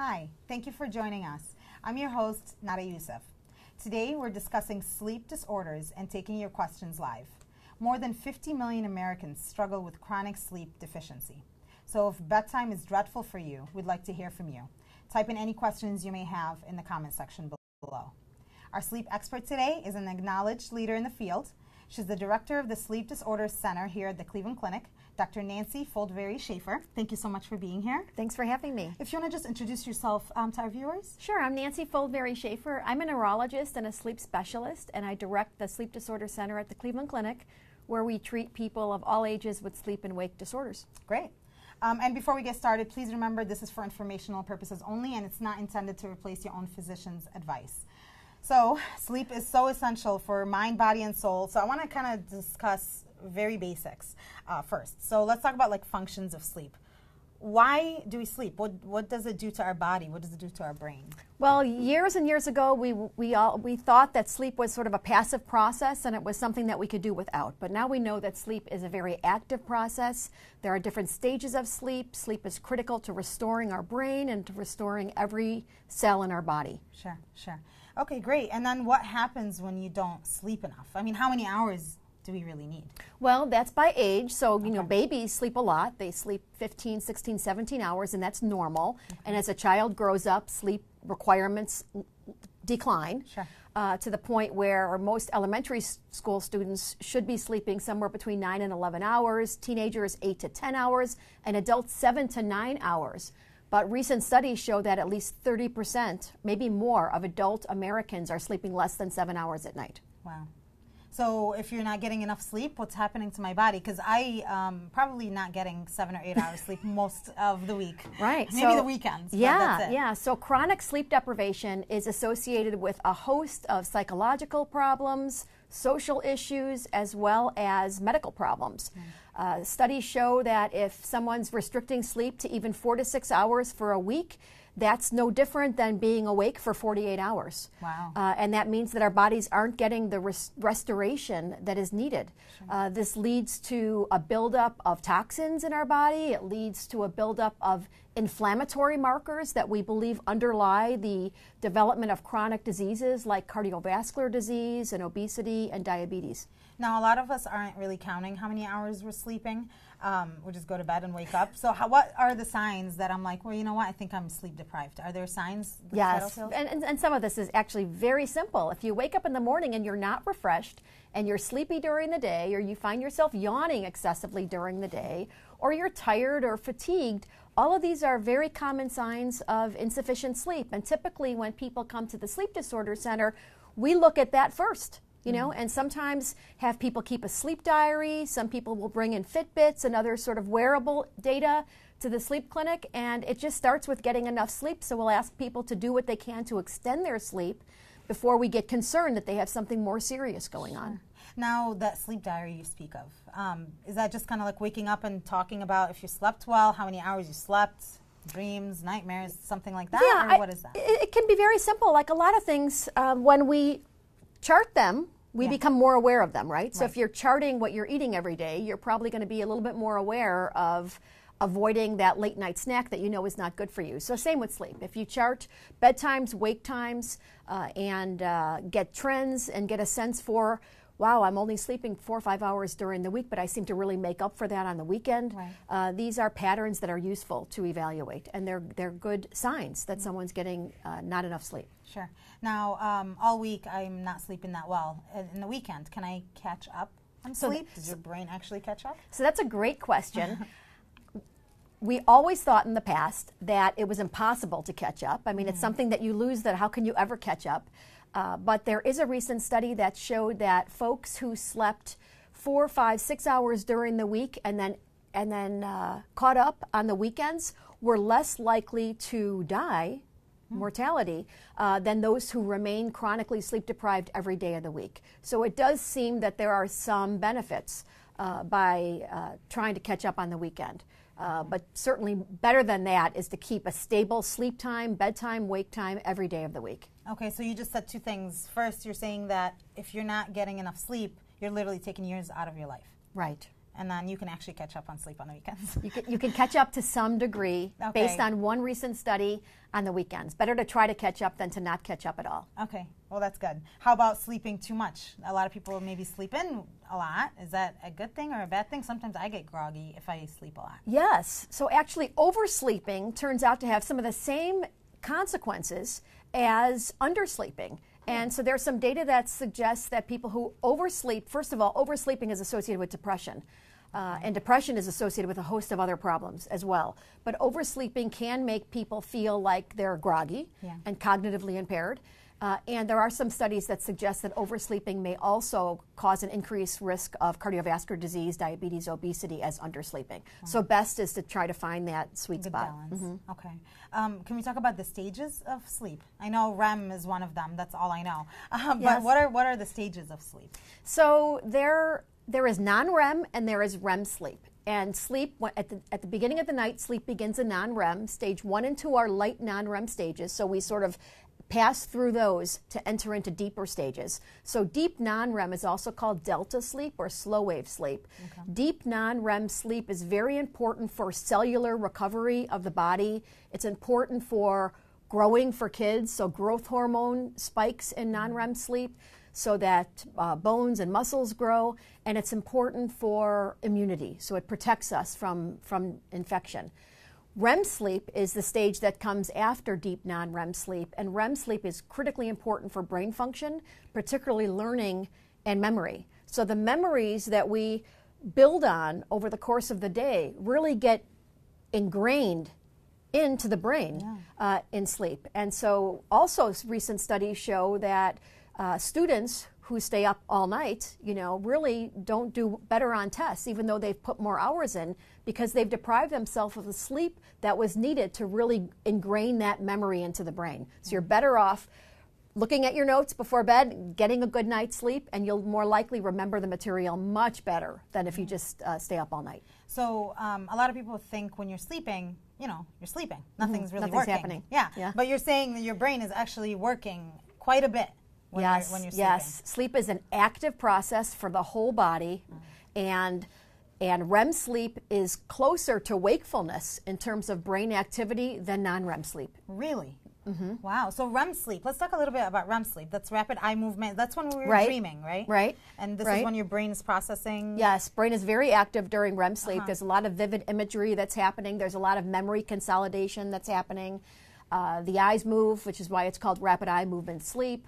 Hi, thank you for joining us. I'm your host, Nada Youssef. Today we're discussing sleep disorders and taking your questions live. More than 50 million Americans struggle with chronic sleep deficiency. So if bedtime is dreadful for you, we'd like to hear from you. Type in any questions you may have in the comment section below. Our sleep expert today is an acknowledged leader in the field. She's the director of the Sleep Disorders Center here at the Cleveland Clinic, Dr. Nancy Foldvary-Schaefer. Thank you so much for being here. Thanks for having me. If you want to just introduce yourself to our viewers. Sure, I'm Nancy Foldvary-Schaefer. I'm a neurologist and a sleep specialist, and I direct the Sleep Disorder Center at the Cleveland Clinic, where we treat people of all ages with sleep and wake disorders. Great. And before we get started, please remember this is for informational purposes only, and it's not intended to replace your own physician's advice. So sleep is so essential for mind, body, and soul. So I want to kind of discuss very basics first. So let's talk about like functions of sleep. Why do we sleep? What does it do to our body? What does it do to our brain? Well, years and years ago, we thought that sleep was sort of a passive process and it was something that we could do without. But now we know that sleep is a very active process. There are different stages of sleep. Sleep is critical to restoring our brain and to restoring every cell in our body. Sure, sure. Okay, great. And then what happens when you don't sleep enough? I mean, how many hours do we really need? Well, that's by age. So, you know, babies sleep a lot. They sleep 15, 16, 17 hours, and that's normal. And as a child grows up, sleep requirements decline to the point where most elementary school students should be sleeping somewhere between 9 and 11 hours, teenagers 8 to 10 hours, and adults 7 to 9 hours. But recent studies show that at least 30%, maybe more, of adult Americans are sleeping less than 7 hours at night. Wow. So if you're not getting enough sleep, what's happening to my body? Because I probably not getting 7 or 8 hours sleep most of the week. Right. Maybe the weekends. Yeah, that's it. yeah. So chronic sleep deprivation is associated with a host of psychological problems, social issues, as well as medical problems. Studies show that if someone's restricting sleep to even 4 to 6 hours for a week, that's no different than being awake for 48 hours. Wow. And that means that our bodies aren't getting the restoration that is needed. Sure. This leads to a buildup of toxins in our body. It leads to a buildup of inflammatory markers that we believe underlie the development of chronic diseases like cardiovascular disease and obesity and diabetes. Now, a lot of us aren't really counting how many hours we're sleeping. We just go to bed and wake up. So what are the signs that I'm like, well, you know what, I think I'm sleep deprived? Are there signs? Yes, and some of this is actually very simple. If you wake up in the morning and you're not refreshed and you're sleepy during the day, or you find yourself yawning excessively during the day, or you're tired or fatigued, all of these are very common signs of insufficient sleep. And typically when people come to the Sleep Disorder Center, we look at that first. You know, and sometimes have people keep a sleep diary. Some people will bring in Fitbits and other sort of wearable data to the sleep clinic, and it just starts with getting enough sleep. So we'll ask people to do what they can to extend their sleep before we get concerned that they have something more serious going on. Now, that sleep diary you speak of, is that just kind of like waking up and talking about if you slept well, how many hours you slept, dreams, nightmares, something like that? Yeah, or what is that? It can be very simple. Like a lot of things, when we chart them, we become more aware of them, right? So if you're charting what you're eating every day, you're probably going to be a little bit more aware of avoiding that late night snack that you know is not good for you. So same with sleep. If you chart bedtimes, wake times, and get trends and get a sense for, wow, I'm only sleeping 4 or 5 hours during the week, but I seem to really make up for that on the weekend. Right. These are patterns that are useful to evaluate, and they're good signs that someone's getting not enough sleep. Sure. Now, all week I'm not sleeping that well. In the weekend, can I catch up on sleep? Does your brain actually catch up? So that's a great question. We always thought in the past that it was impossible to catch up. I mean, it's something that you lose, that how can you ever catch up? But there is a recent study that showed that folks who slept 4, 5, 6 hours during the week and then caught up on the weekends were less likely to die, mortality, than those who remain chronically sleep deprived every day of the week. So it does seem that there are some benefits by trying to catch up on the weekend. But certainly better than that is to keep a stable sleep time, bedtime, wake time every day of the week. Okay, so you just said two things. First, you're saying that if you're not getting enough sleep, you're literally taking years out of your life. Right. and then you can actually catch up on sleep on the weekends. You can catch up to some degree based on one recent study on the weekends. Better to try to catch up than to not catch up at all. Okay, well that's good. How about sleeping too much? A lot of people maybe sleep in a lot. Is that a good thing or a bad thing? Sometimes I get groggy if I sleep a lot. Yes, so actually oversleeping turns out to have some of the same consequences as undersleeping. And so there's some data that suggests that people who oversleep, first of all, oversleeping is associated with depression. And depression is associated with a host of other problems as well. But oversleeping can make people feel like they're groggy and cognitively impaired. And there are some studies that suggest that oversleeping may also cause an increased risk of cardiovascular disease, diabetes, obesity as undersleeping. So best is to try to find that sweet Good spot. balance. Okay. Can we talk about the stages of sleep? I know REM is one of them. That's all I know. But what are the stages of sleep? So there is non-REM and there is REM sleep. And sleep, at the beginning of the night, sleep begins in non-REM. Stage 1 and 2 are light non-REM stages. So we sort of pass through those to enter into deeper stages. So deep non-REM is also called delta sleep or slow wave sleep. Okay. Deep non-REM sleep is very important for cellular recovery of the body. It's important for growing for kids, so growth hormone spikes in non-REM sleep so that bones and muscles grow, and it's important for immunity, so it protects us from infection. REM sleep is the stage that comes after deep non-REM sleep, and REM sleep is critically important for brain function, particularly learning and memory. So the memories that we build on over the course of the day really get ingrained into the brain in sleep. And so also recent studies show that students who stay up all night, really don't do better on tests, even though they've put more hours in, because they've deprived themselves of the sleep that was needed to really ingrain that memory into the brain. So you're better off looking at your notes before bed, getting a good night's sleep, and you'll more likely remember the material much better than if you just stay up all night. So a lot of people think when you're sleeping, you're sleeping. Nothing's really Nothing's working. happening. Yeah. But you're saying that your brain is actually working quite a bit. When you're sleeping. Yes. Sleep is an active process for the whole body, and REM sleep is closer to wakefulness in terms of brain activity than non-REM sleep. Really? Mm-hmm. Wow. So REM sleep. Let's talk a little bit about REM sleep. That's rapid eye movement. That's when we were dreaming, right? Right. And this is when your brain is processing. Yes, brain is very active during REM sleep. There's a lot of vivid imagery that's happening. There's a lot of memory consolidation that's happening. The eyes move, which is why it's called rapid eye movement sleep.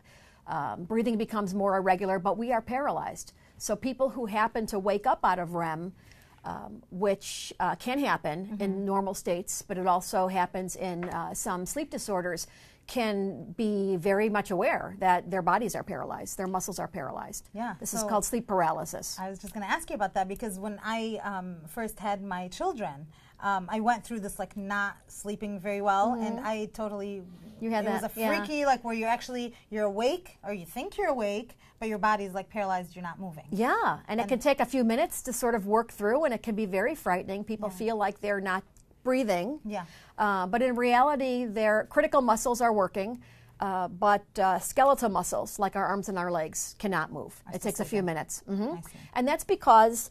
Breathing becomes more irregular, but we are paralyzed. So people who happen to wake up out of REM, which can happen in normal states, but it also happens in some sleep disorders, can be very much aware that their bodies are paralyzed, their muscles are paralyzed. Yeah. This is called sleep paralysis. I was just going to ask you about that because when I first had my children, I went through this not sleeping very well, and I totally. It was a freaky where you're awake or you think you're awake, but your body's paralyzed. You're not moving. Yeah, and it can take a few minutes to sort of work through, and it can be very frightening. People feel like they're not breathing. Yeah. But in reality, their critical muscles are working. But skeletal muscles, like our arms and our legs, cannot move. It takes a few minutes. And that's because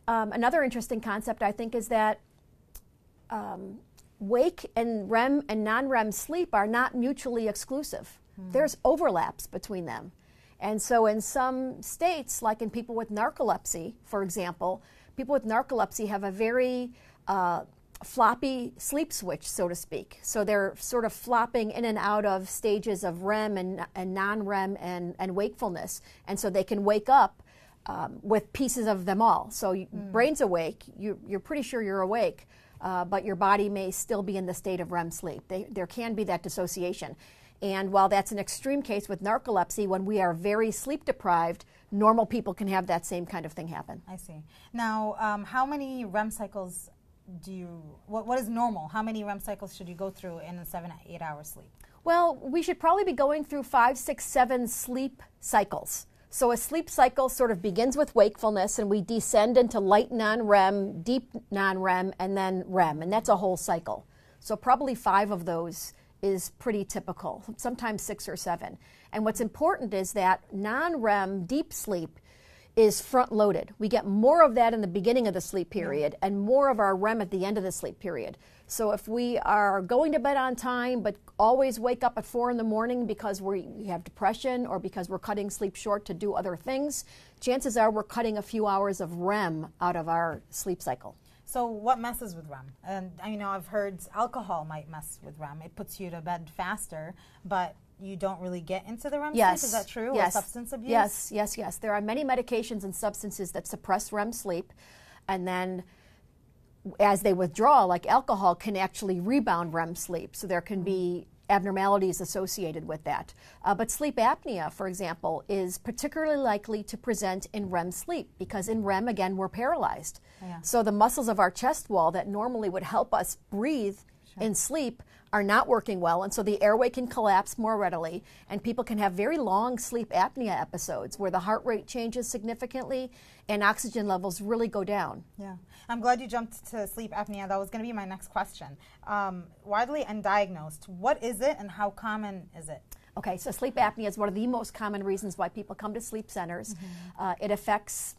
another interesting concept, I think, is that wake and REM and non-REM sleep are not mutually exclusive. There's overlaps between them. And so in some states, like in people with narcolepsy, for example, people with narcolepsy have a very floppy sleep switch, so to speak. So they're sort of flopping in and out of stages of REM and non-REM and wakefulness. And so they can wake up with pieces of them all. So brain's awake, you're pretty sure you're awake, but your body may still be in the state of REM sleep. There can be that dissociation. And while that's an extreme case with narcolepsy, when we are very sleep deprived, normal people can have that same kind of thing happen. I see. Now, how many REM cycles what is normal? How many REM cycles should you go through in a 7 to 8 hour sleep? Well, we should probably be going through 5, 6, 7 sleep cycles. So a sleep cycle sort of begins with wakefulness, and we descend into light non-REM, deep non-REM, and then REM, and that's a whole cycle. So probably 5 of those is pretty typical, sometimes 6 or 7. And what's important is that non-REM deep sleep is front-loaded. We get more of that in the beginning of the sleep period and more of our REM at the end of the sleep period. So if we are going to bed on time but always wake up at 4 in the morning because we have depression or because we're cutting sleep short to do other things, chances are we're cutting a few hours of REM out of our sleep cycle. So what messes with REM? And I've heard alcohol might mess with REM. It puts you to bed faster, but you don't really get into the REM sleep. Is that true? Yes. Or substance abuse? Yes. There are many medications and substances that suppress REM sleep, and then as they withdraw, like alcohol, can actually rebound REM sleep. So there can be abnormalities associated with that. But sleep apnea, for example, is particularly likely to present in REM sleep because in REM, again, we're paralyzed. Yeah. So the muscles of our chest wall that normally would help us breathe in sleep are not working well, and so the airway can collapse more readily, and people can have very long sleep apnea episodes where the heart rate changes significantly and oxygen levels really go down. Yeah, I'm glad you jumped to sleep apnea. That was going to be my next question. Widely undiagnosed, what is it and how common is it? Okay, so sleep apnea is one of the most common reasons why people come to sleep centers. It affects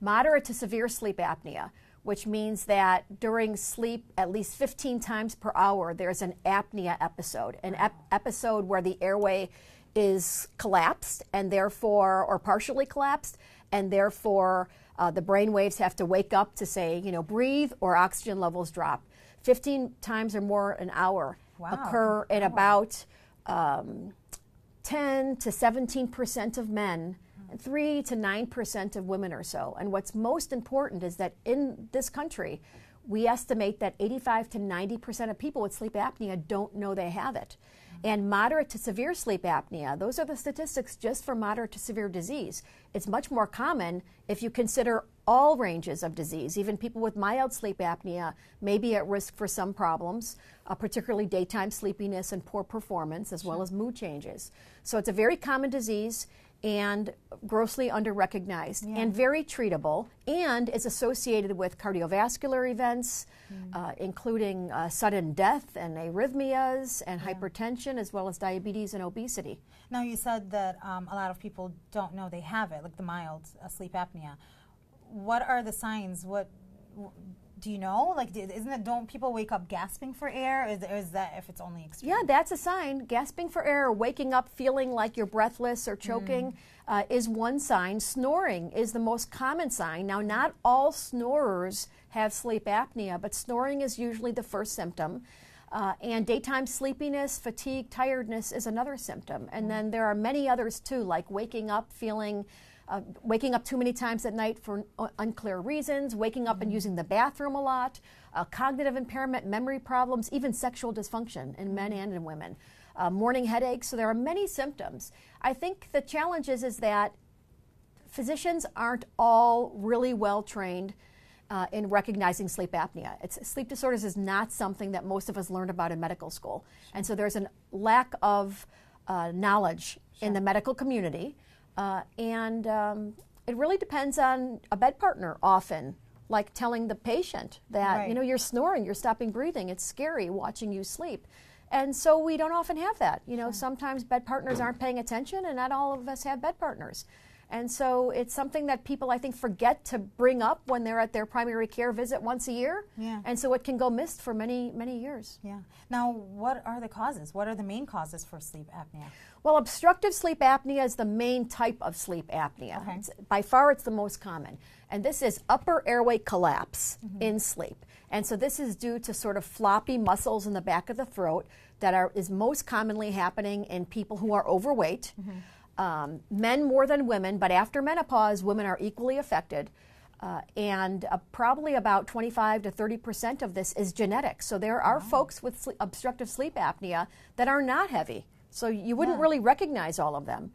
moderate to severe sleep apnea, which means that during sleep, at least 15 times per hour, there's an apnea episode, an episode where the airway is collapsed and therefore, or partially collapsed, and therefore the brain waves have to wake up to say, breathe or oxygen levels drop. 15 times or more an hour occur in about 10 to 17% of men, 3 to 9% of women or so. And what's most important is that in this country, we estimate that 85 to 90% of people with sleep apnea don't know they have it. And moderate to severe sleep apnea, those are the statistics just for moderate to severe disease. It's much more common if you consider all ranges of disease. Even people with mild sleep apnea may be at risk for some problems, particularly daytime sleepiness and poor performance, as well as mood changes. So it's a very common disease and grossly under-recognized and very treatable, and is associated with cardiovascular events, including sudden death and arrhythmias and hypertension, as well as diabetes and obesity. Now, you said that a lot of people don't know they have it, like the mild sleep apnea. What are the signs? What do you know? Like, don't people wake up gasping for air? Is that if it's only extreme? Yeah, that's a sign. Gasping for air or waking up feeling like you're breathless or choking is one sign. Snoring is the most common sign. Now, not all snorers have sleep apnea, but snoring is usually the first symptom. And daytime sleepiness, fatigue, tiredness is another symptom. And then there are many others too, like waking up feeling waking up too many times at night for unclear reasons, waking up and using the bathroom a lot, cognitive impairment, memory problems, even sexual dysfunction in men and in women, morning headaches. So there are many symptoms. I think the challenge is that physicians aren't all really well trained in recognizing sleep apnea. Sleep disorders is not something that most of us learned about in medical school. And so there's a lack of knowledge in the medical community. And it really depends on a bed partner often, like telling the patient that, you're snoring, you're stopping breathing, it's scary watching you sleep. And so we don't often have that. Sometimes bed partners aren't paying attention, and not all of us have bed partners. And so it's something that people, I think, forget to bring up when they're at their primary care visit once a year. Yeah. And so it can go missed for many, many years. Yeah. Now, what are the causes? What are the main causes for sleep apnea? Well, obstructive sleep apnea is the main type of sleep apnea. Okay. By far, it's the most common. And this is upper airway collapse in sleep. And so this is due to sort of floppy muscles in the back of the throat that is most commonly happening in people who are overweight. Men more than women, but after menopause, women are equally affected. And probably about 25 to 30% of this is genetic. So there are folks with obstructive sleep apnea that are not heavy. So you wouldn't really recognize all of them.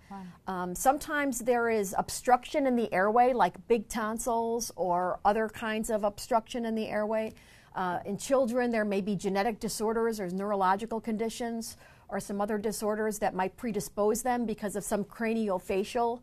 Sometimes there is obstruction in the airway, like big tonsils or other kinds of obstruction in the airway. In children, there may be genetic disorders or neurological conditions or some other disorders that might predispose them because of some craniofacial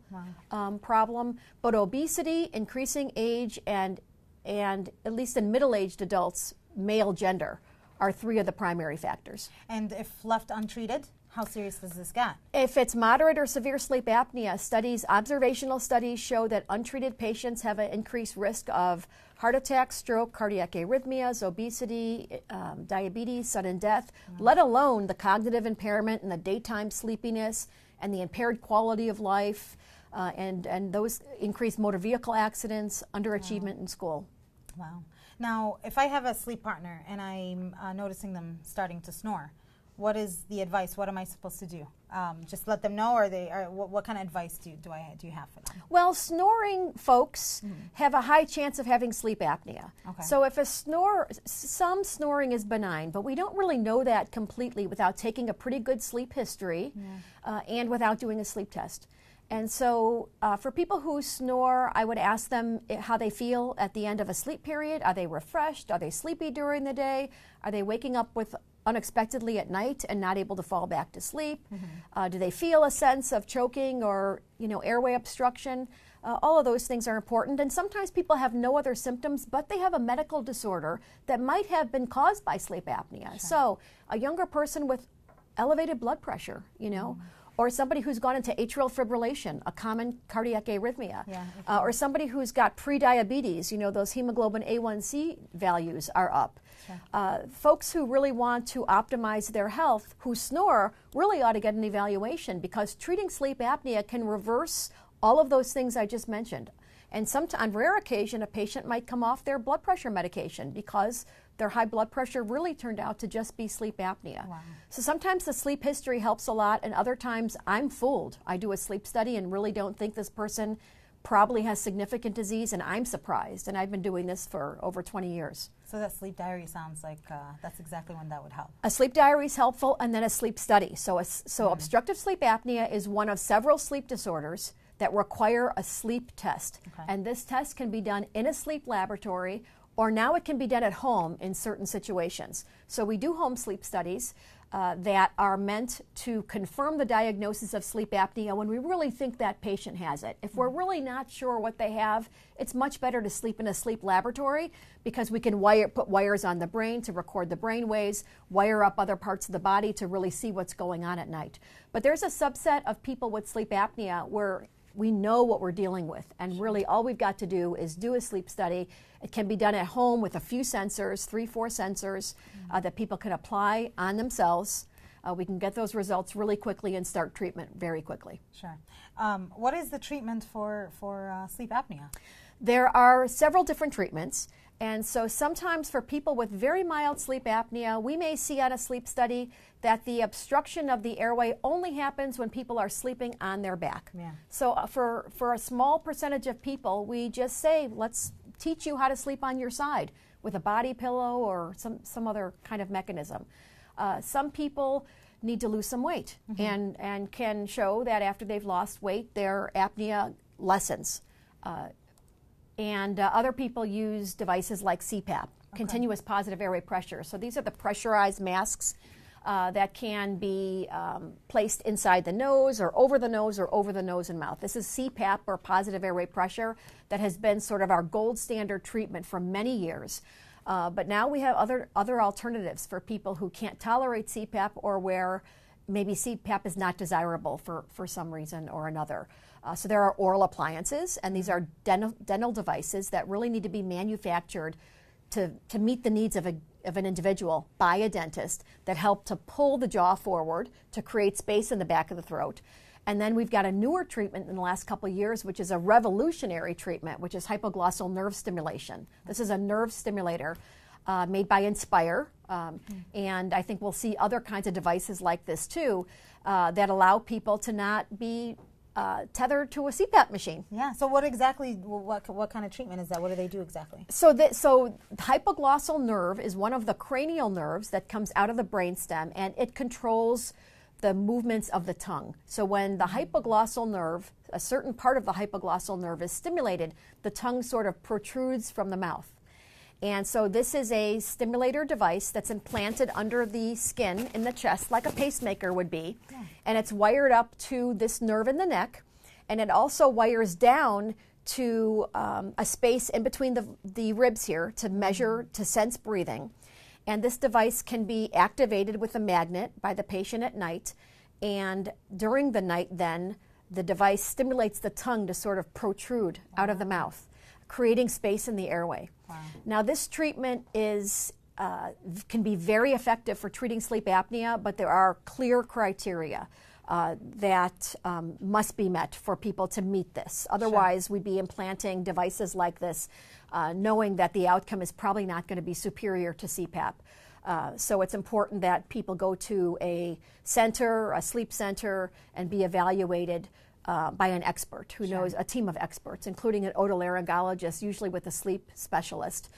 problem. But obesity, increasing age, and at least in middle-aged adults, male gender, are three of the primary factors. And if left untreated, how serious does this get? If it's moderate or severe sleep apnea, observational studies show that untreated patients have an increased risk of heart attack, stroke, cardiac arrhythmias, obesity, diabetes, sudden death, let alone the cognitive impairment and the daytime sleepiness and the impaired quality of life, and those increased motor vehicle accidents, underachievement in school. Wow. Now, if I have a sleep partner and I'm noticing them starting to snore, what is the advice? What am I supposed to do? Just let them know, or what kind of advice do you have for them? Well, snoring folks have a high chance of having sleep apnea. Okay. So if some snoring is benign, but we don't really know that completely without taking a pretty good sleep history and without doing a sleep test. And so for people who snore, I would ask them how they feel at the end of a sleep period. Are they refreshed? Are they sleepy during the day? Are they waking up unexpectedly at night and not able to fall back to sleep? Do they feel a sense of choking or airway obstruction? All of those things are important. And sometimes people have no other symptoms, but they have a medical disorder that might have been caused by sleep apnea. Sure. So a younger person with elevated blood pressure, or somebody who's gone into atrial fibrillation, a common cardiac arrhythmia, or somebody who's got prediabetes, those hemoglobin A1C values are up. Sure. Folks who really want to optimize their health, who snore, really ought to get an evaluation, because treating sleep apnea can reverse all of those things I just mentioned. And on rare occasion, a patient might come off their blood pressure medication because their high blood pressure really turned out to just be sleep apnea. Wow. So sometimes the sleep history helps a lot, and other times I'm fooled. I do a sleep study and really don't think this person probably has significant disease, and I'm surprised. And I've been doing this for over 20 years. So that sleep diary sounds like that's exactly when that would help. A sleep diary is helpful, and then a sleep study. So obstructive sleep apnea is one of several sleep disorders that require a sleep test. Okay. And this test can be done in a sleep laboratory, or now it can be done at home in certain situations. So we do home sleep studies that are meant to confirm the diagnosis of sleep apnea when we really think that patient has it. If we're really not sure what they have, it's much better to sleep in a sleep laboratory, because we can put wires on the brain to record the brain waves, wire up other parts of the body to really see what's going on at night. But there's a subset of people with sleep apnea where we know what we're dealing with, and really all we've got to do is do a sleep study. It can be done at home with a few sensors, 3-4 sensors that people can apply on themselves. We can get those results really quickly and start treatment very quickly. Sure. What is the treatment for sleep apnea? There are several different treatments. And so sometimes for people with very mild sleep apnea, we may see on a sleep study that the obstruction of the airway only happens when people are sleeping on their back. Yeah. So for a small percentage of people, we just say, let's teach you how to sleep on your side with a body pillow or some other kind of mechanism. Some people need to lose some weight and can show that after they've lost weight, their apnea lessens. And other people use devices like Cpap, continuous positive airway pressure. So these are the pressurized masks that can be placed inside the nose or over the nose and mouth. This is Cpap, or positive airway pressure, that has been sort of our gold standard treatment for many years. But now we have other alternatives for people who can't tolerate Cpap, or where maybe Cpap is not desirable for some reason or another. So there are oral appliances, and these are dental devices that really need to be manufactured to meet the needs of an individual by a dentist, that help to pull the jaw forward to create space in the back of the throat. And then we've got a newer treatment in the last couple of years, which is a revolutionary treatment, which is hypoglossal nerve stimulation. This is a nerve stimulator made by Inspire, and I think we'll see other kinds of devices like this too that allow people to not be tethered to a Cpap machine. Yeah. So what kind of treatment is that? What do they do exactly? So the hypoglossal nerve is one of the cranial nerves that comes out of the brainstem, and it controls the movements of the tongue. So when the hypoglossal nerve, a certain part of the hypoglossal nerve is stimulated, the tongue sort of protrudes from the mouth. And so this is a stimulator device that's implanted under the skin in the chest, like a pacemaker would be. Yeah. And it's wired up to this nerve in the neck. And it also wires down to a space in between the ribs here to measure, to sense breathing. And this device can be activated with a magnet by the patient at night. And during the night then, the device stimulates the tongue to sort of protrude out of the mouth, creating space in the airway. Wow. Now this treatment can be very effective for treating sleep apnea, but there are clear criteria that must be met for people to meet this. Otherwise, we'd be implanting devices like this, knowing that the outcome is probably not going to be superior to Cpap. So it's important that people go to a center, a sleep center, and be evaluated by an expert who knows, a team of experts, including an otolaryngologist, usually with a sleep specialist,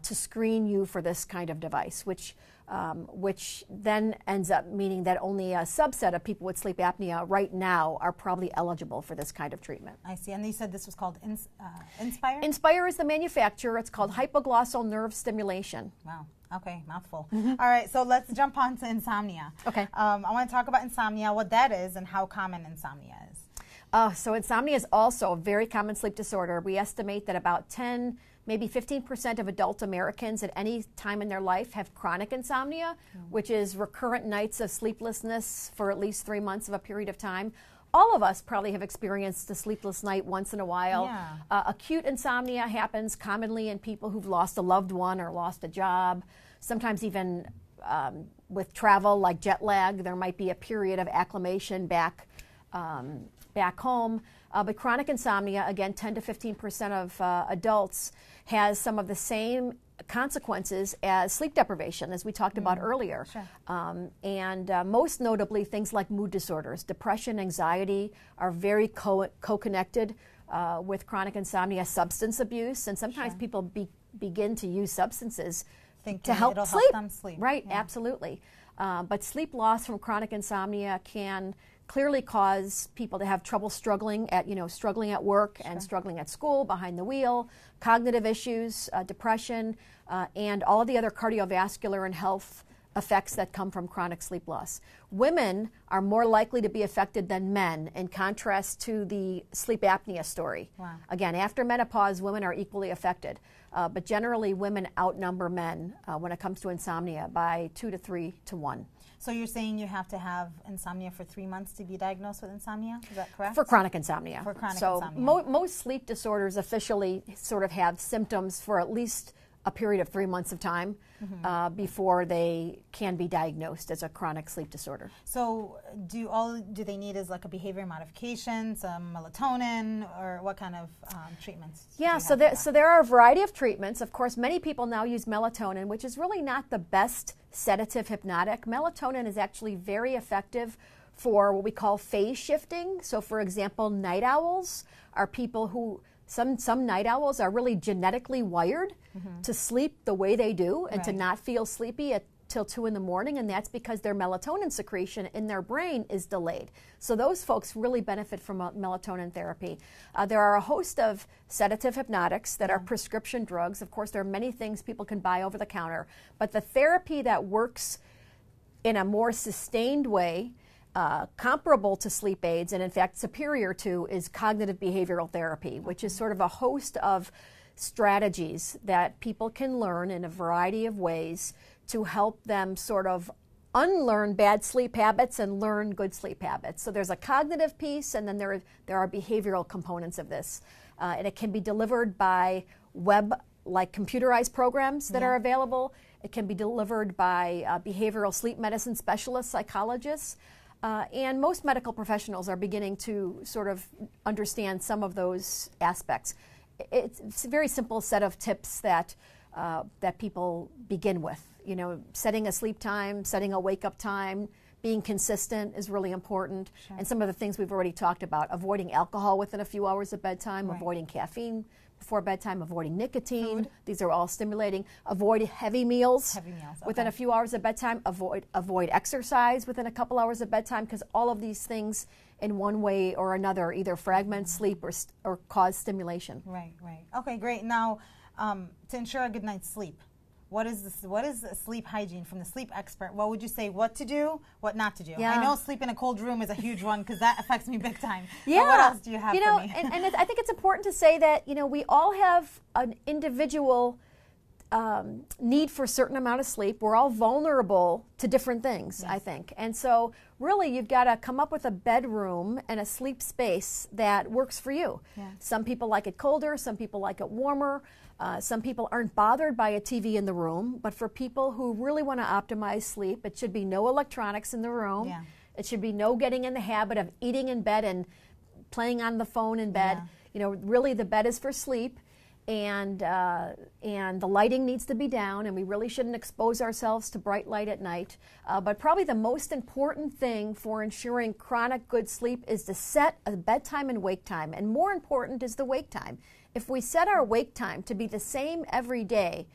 to screen you for this kind of device, which then ends up meaning that only a subset of people with sleep apnea right now are probably eligible for this kind of treatment. I see. And you said this was called Inspire? Inspire is the manufacturer. It's called hypoglossal nerve stimulation. Wow. Okay, mouthful. All right, so let's jump on to insomnia. Okay. I want to talk about insomnia, what that is, and how common insomnia is. So insomnia is also a very common sleep disorder. We estimate that about 10, maybe 15% of adult Americans at any time in their life have chronic insomnia, which is recurrent nights of sleeplessness for at least 3 months of a period of time. All of us probably have experienced a sleepless night once in a while. Yeah. Acute insomnia happens commonly in people who've lost a loved one or lost a job. Sometimes even with travel, like jet lag, there might be a period of acclimation back home. But chronic insomnia, again, 10 to 15% of adults, has some of the same consequences as sleep deprivation, as we talked about earlier. Sure. And most notably, things like mood disorders. Depression, anxiety are very co-connected with chronic insomnia. Substance abuse, and sometimes people begin to use substances to help it'll sleep. Help them sleep. Right, Yeah. absolutely. But sleep loss from chronic insomnia can clearly cause people to have trouble struggling at work and struggling at school, behind the wheel, cognitive issues, depression, and all of the other cardiovascular and health effects that come from chronic sleep loss. Women are more likely to be affected than men, in contrast to the sleep apnea story. Wow. Again, after menopause, women are equally affected, but generally women outnumber men when it comes to insomnia by 2 to 3 to 1. So you're saying you have to have insomnia for 3 months to be diagnosed with insomnia? Is that correct? For chronic insomnia. For chronic so insomnia. Most sleep disorders officially sort of have symptoms for at least a period of 3 months of time before they can be diagnosed as a chronic sleep disorder. So do they need is like a behavior modification, some melatonin, or what kind of treatments? Yeah, so there are a variety of treatments. Of course, many people now use melatonin, which is really not the best sedative hypnotic. Melatonin is actually very effective for what we call phase shifting. So for example, night owls are people who, some night owls are really genetically wired to sleep the way they do and to not feel sleepy till 2 in the morning, and that's because their melatonin secretion in their brain is delayed. So those folks really benefit from melatonin therapy. There are a host of sedative hypnotics that are prescription drugs. Of course, there are many things people can buy over the counter, but the therapy that works in a more sustained way, comparable to sleep aids and in fact superior to, is cognitive behavioral therapy, which is sort of a host of strategies that people can learn in a variety of ways to help them sort of unlearn bad sleep habits and learn good sleep habits. So there's a cognitive piece, and then there are behavioral components of this. And it can be delivered by like computerized programs that are available. It can be delivered by behavioral sleep medicine specialists, psychologists. And most medical professionals are beginning to sort of understand some of those aspects. It's a very simple set of tips that people begin with. You know, setting a sleep time, setting a wake-up time, being consistent is really important. Sure. And some of the things we've already talked about: avoiding alcohol within a few hours of bedtime, avoiding caffeine before bedtime, avoiding nicotine. These are all stimulating. Avoid heavy meals within a few hours of bedtime. Avoid exercise within a couple hours of bedtime, because all of these things in one way or another either fragment sleep or cause stimulation. Right. Okay, great. Now, to ensure a good night's sleep, what is the sleep hygiene from the sleep expert? What would you say what to do, what not to do? Yeah. I know sleep in a cold room is a huge one because that affects me big time. Yeah. But what else do you have for me? and I think it's important to say that, we all have an individual need for a certain amount of sleep. We're all vulnerable to different things, yes. I think. And so really you've got to come up with a bedroom and a sleep space that works for you. Yeah. Some people like it colder, some people like it warmer. Some people aren't bothered by a TV in the room, but for people who really want to optimize sleep, it should be no electronics in the room. Yeah. It should be no getting in the habit of eating in bed and playing on the phone in bed. Yeah. You know, really the bed is for sleep, and the lighting needs to be down, and we really shouldn't expose ourselves to bright light at night. But probably the most important thing for ensuring chronic good sleep is to set a bedtime and wake time, and more important is the wake time. If we set our wake time to be the same every day,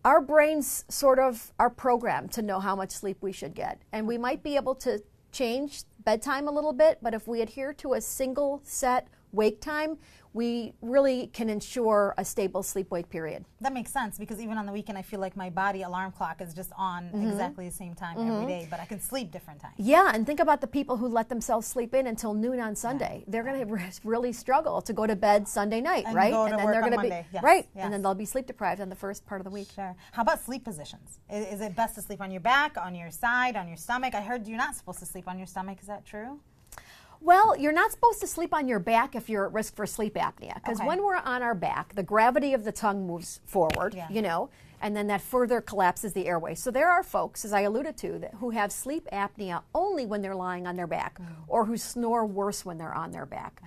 our brains sort of are programmed to know how much sleep we should get. And we might be able to change bedtime a little bit, but if we adhere to a single set wake time, we really can ensure a stable sleep-wake period. That makes sense, because even on the weekend, I feel like my body alarm clock is just on exactly the same time every day, but I can sleep different times. Yeah, and think about the people who let themselves sleep in until noon on Sunday. Yeah. They're going to really struggle to go to bed Sunday night, and right? Go to and then work they're going to be yes. right, yes. and then they'll be sleep deprived on the first part of the week. Sure. How about sleep positions? Is it best to sleep on your back, on your side, on your stomach? I heard you're not supposed to sleep on your stomach. Is that true? Well, you're not supposed to sleep on your back if you're at risk for sleep apnea, because when we're on our back, the gravity of the tongue moves forward, you know, and then that further collapses the airway. So there are folks, as I alluded to, who have sleep apnea only when they're lying on their back, or who snore worse when they're on their back.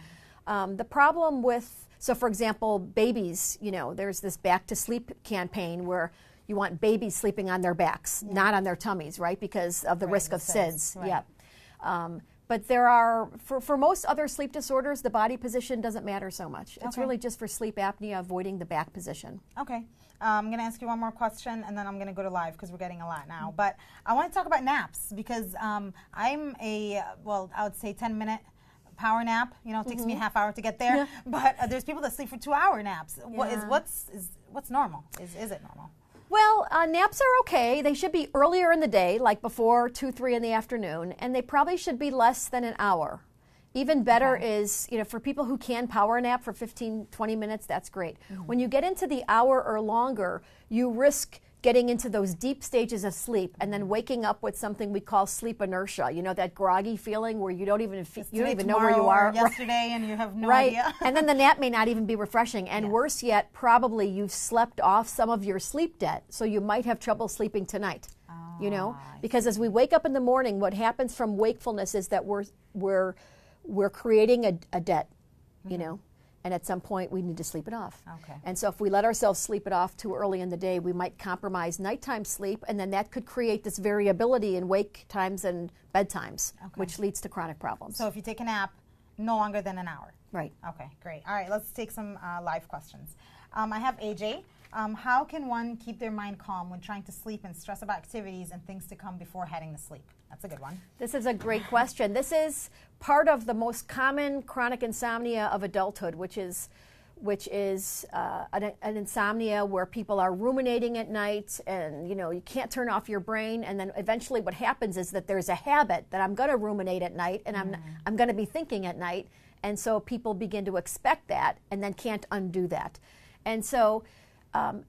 The problem with, so for example, babies, you know, there's this Back to Sleep campaign where you want babies sleeping on their backs, not on their tummies, right, because of the risk of SIDS. Right. Yeah. But there are, for most other sleep disorders, the body position doesn't matter so much. It's really just for sleep apnea, avoiding the back position. Okay. I'm going to ask you one more question, and then I'm going to go to live because we're getting a lot now. But I want to talk about naps, because I'm I would say 10-minute power nap. You know, it takes me a half hour to get there. Yeah. But there's people that sleep for 2-hour naps. Yeah. What's normal? Is it normal? Well, naps are okay. They should be earlier in the day, like before 2, 3 in the afternoon, and they probably should be less than an hour. Even better is, you know, for people who can power nap for 15, 20 minutes, that's great. When you get into the hour or longer, you risk getting into those deep stages of sleep and then waking up with something we call sleep inertia. You know, that groggy feeling where you don't even know where you are. Yesterday, and you have no idea. And then the nap may not even be refreshing. And worse yet, probably you've slept off some of your sleep debt, so you might have trouble sleeping tonight. You know, because as we wake up in the morning, what happens from wakefulness is that we're creating a debt. You know. And at some point, we need to sleep it off. Okay. And so if we let ourselves sleep it off too early in the day, we might compromise nighttime sleep, and then that could create this variability in wake times and bedtimes, which leads to chronic problems. So if you take a nap, no longer than an hour. Right. Okay, great. All right, let's take some live questions. I have AJ. How can one keep their mind calm when trying to sleep and stress about activities and things to come before heading to sleep? That's a good one. This is a great question. This is part of the most common chronic insomnia of adulthood, which is an insomnia where people are ruminating at night, and you can't turn off your brain, and then eventually what happens is that there's a habit that I'm going to ruminate at night, and I'm going to be thinking at night, and so people begin to expect that and then can't undo that. And so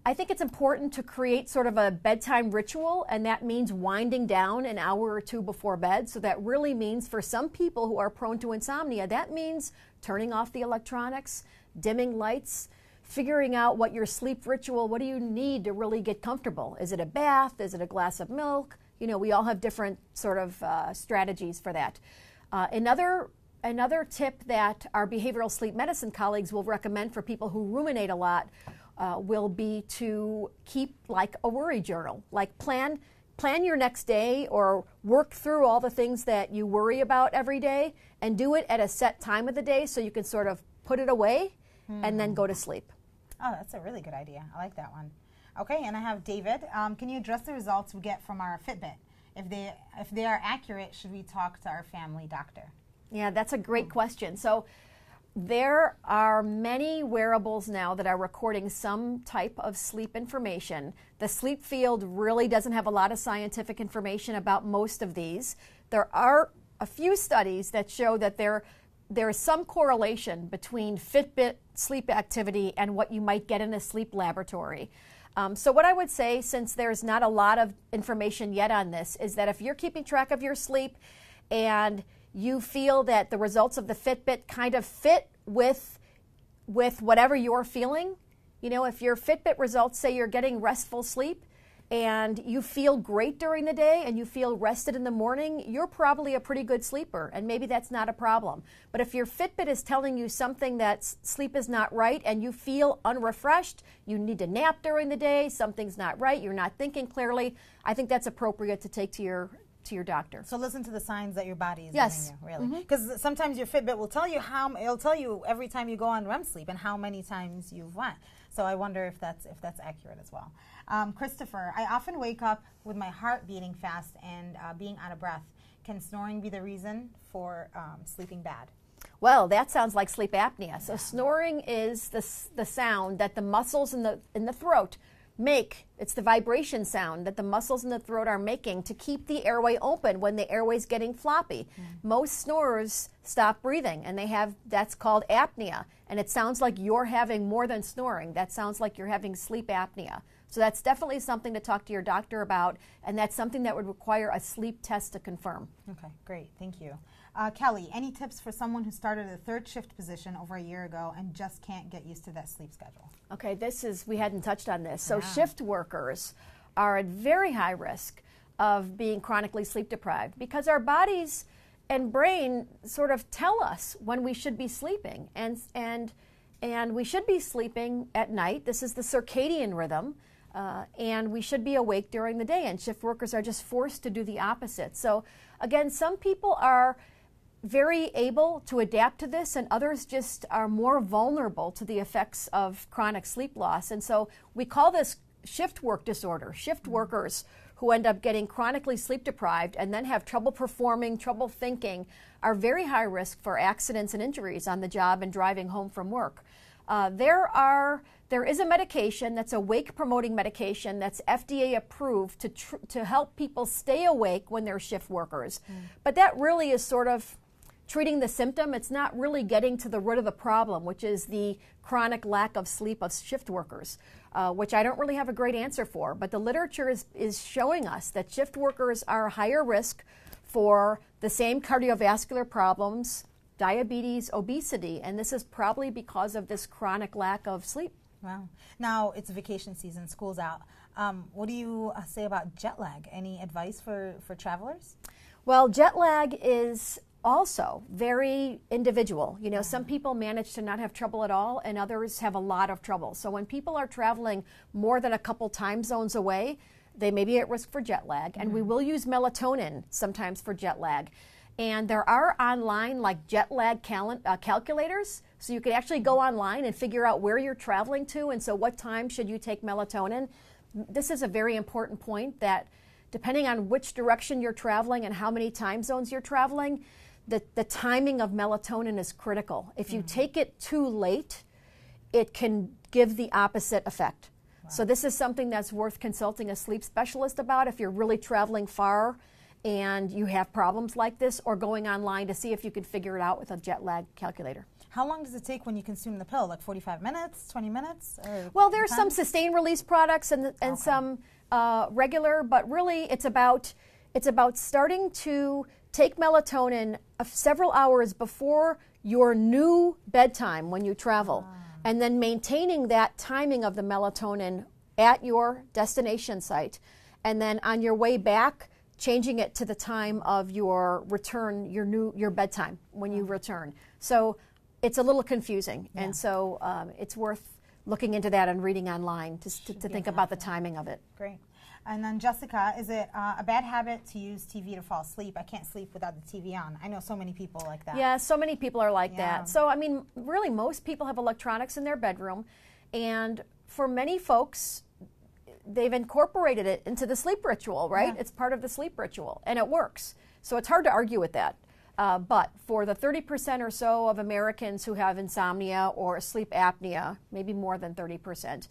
I think it's important to create sort of a bedtime ritual, and that means winding down an hour or two before bed. So that really means, for some people who are prone to insomnia, that means turning off the electronics, dimming lights, figuring out what your sleep ritual, what do you need to really get comfortable? Is it a bath? Is it a glass of milk? You know, we all have different sort of strategies for that. Another tip that our behavioral sleep medicine colleagues will recommend for people who ruminate a lot will be to keep like a worry journal, like plan your next day, or work through all the things that you worry about every day, and do it at a set time of the day so you can sort of put it away and then go to sleep. Oh, that's a really good idea. I like that one. Okay, and I have David. Can you address the results we get from our Fitbit? If they are accurate, should we talk to our family doctor? Yeah, that's a great question. So there are many wearables now that are recording some type of sleep information. The sleep field really doesn't have a lot of scientific information about most of these. There are a few studies that show that there is some correlation between Fitbit sleep activity and what you might get in a sleep laboratory. So what I would say, since there's not a lot of information yet on this, is that if you're keeping track of your sleep and you feel that the results of the Fitbit kind of fit with whatever you're feeling, you know, if your Fitbit results say you're getting restful sleep and you feel great during the day and you feel rested in the morning, you're probably a pretty good sleeper, and maybe that's not a problem. But if your Fitbit is telling you something that sleep is not right and you feel unrefreshed, you need to nap during the day, something's not right, you're not thinking clearly, I think that's appropriate to take to your doctor. So listen to the signs that your body is Yes. giving you, really. Because sometimes your Fitbit will tell you it'll tell you every time you go on REM sleep and how many times you've went. So I wonder if that's accurate as well. Christopher, I often wake up with my heart beating fast and being out of breath. Can snoring be the reason for sleeping bad? Well, that sounds like sleep apnea. So snoring is the sound that the muscles in the throat make. It's the vibration sound that the muscles in the throat are making to keep the airway open when the airway's getting floppy. Most snorers stop breathing, and that's called apnea. And it sounds like you're having more than snoring. That sounds like you're having sleep apnea. So that's definitely something to talk to your doctor about, and that's something that would require a sleep test to confirm. Okay, great. Thank you. Kelly, any tips for someone who started a third shift position over a year ago and just can't get used to that sleep schedule? Okay, we hadn't touched on this. So shift workers are at very high risk of being chronically sleep deprived because our bodies and brain sort of tell us when we should be sleeping, and we should be sleeping at night. This is the circadian rhythm. And we should be awake during the day, and shift workers are just forced to do the opposite. So again, some people are very able to adapt to this, and others just are more vulnerable to the effects of chronic sleep loss. And so we call this shift work disorder. Shift workers who end up getting chronically sleep deprived and then have trouble performing, trouble thinking, are very high risk for accidents and injuries on the job and driving home from work. There is a medication that's a wake-promoting medication that's FDA approved to help people stay awake when they're shift workers. But that really is sort of treating the symptom. It's not really getting to the root of the problem, which is the chronic lack of sleep of shift workers, which I don't really have a great answer for. But the literature is showing us that shift workers are higher risk for the same cardiovascular problems, diabetes, obesity, and this is probably because of this chronic lack of sleep. Wow. Now it's vacation season, school's out. What do you say about jet lag? Any advice for travelers? Well, jet lag is also very individual. You know, some people manage to not have trouble at all, and others have a lot of trouble. So when people are traveling more than a couple time zones away, they may be at risk for jet lag, and we will use melatonin sometimes for jet lag. And there are online like jet lag calculators, so you can actually go online and figure out where you're traveling to, and so what time should you take melatonin. This is a very important point, that depending on which direction you're traveling and how many time zones you're traveling, the timing of melatonin is critical. If you take it too late, it can give the opposite effect. Wow. So this is something that's worth consulting a sleep specialist about if you're really traveling far and you have problems like this, or going online to see if you can figure it out with a jet lag calculator. How long does it take when you consume the pill? Like 45 minutes, 20 minutes? Well, there's some sustained release products and some regular, but really it's about starting to take melatonin several hours before your new bedtime when you travel, and then maintaining that timing of the melatonin at your destination site, and then on your way back, changing it to the time of your return, your bedtime when you return. So it's a little confusing, and so it's worth looking into that and reading online to think about the timing of it. Great. And then Jessica, is it a bad habit to use TV to fall asleep? I can't sleep without the TV on. I know so many people like that. Yeah, so many people are like that. So, I mean, really most people have electronics in their bedroom, and for many folks, they've incorporated it into the sleep ritual, right? It's part of the sleep ritual, and it works. So it's hard to argue with that. But for the 30% or so of Americans who have insomnia or sleep apnea, maybe more than 30%,